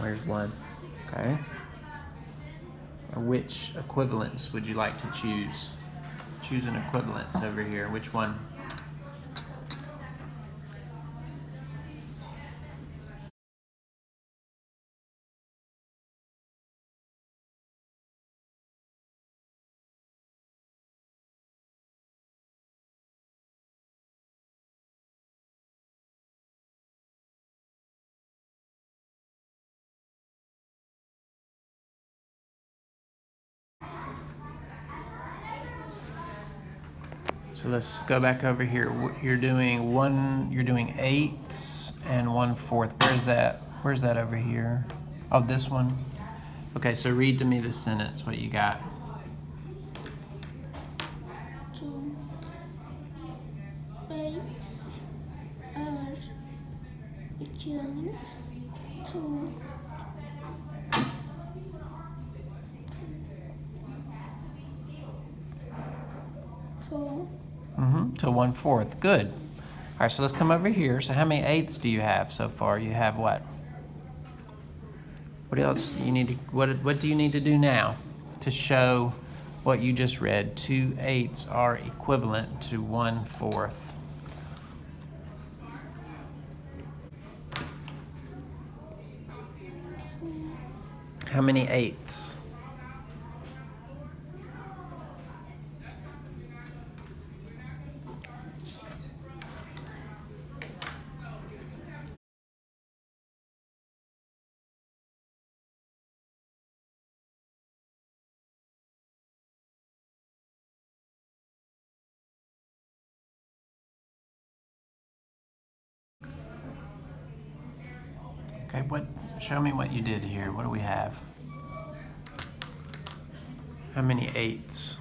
Where's 1? Okay. Which equivalence would you like to choose? Choose an equivalence over here. Which one? So let's go back over here. You're doing eighths and 1/4. Where's that over here? Oh, this one. Okay, so read to me the sentence, what you got. 2, 8 are equivalent to 4. So 1/4. Good. All right, so let's come over here. So how many eighths do you have so far? You have what? What else you need to, what do you need to do now to show what you just read? 2 eighths are equivalent to 1/4. How many eighths? Okay, show me what you did here. What do we have? How many eighths?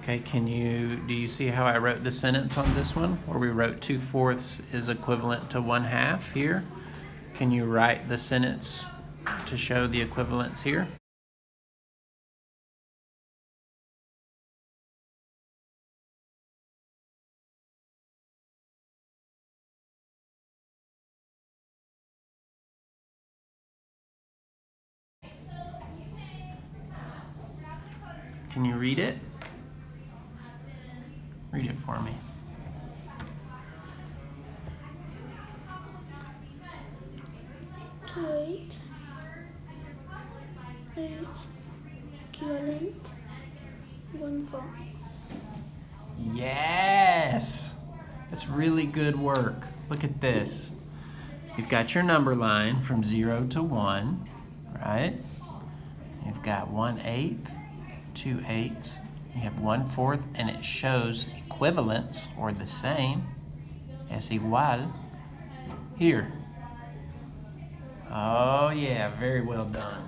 Okay, do you see how I wrote the sentence on this one? Where we wrote 2/4 is equivalent to 1/2 here? Can you write the sentence to show the equivalence here? Can you read it? Read it for me. 2, 8 equivalent 1/4. Yes! That's really good work. Look at this. You've got your number line from 0 to 1, right? You've got 1/8, 2 eighths, you have 1/4, and it shows equivalence, or the same, es igual, here. Oh yeah, very well done.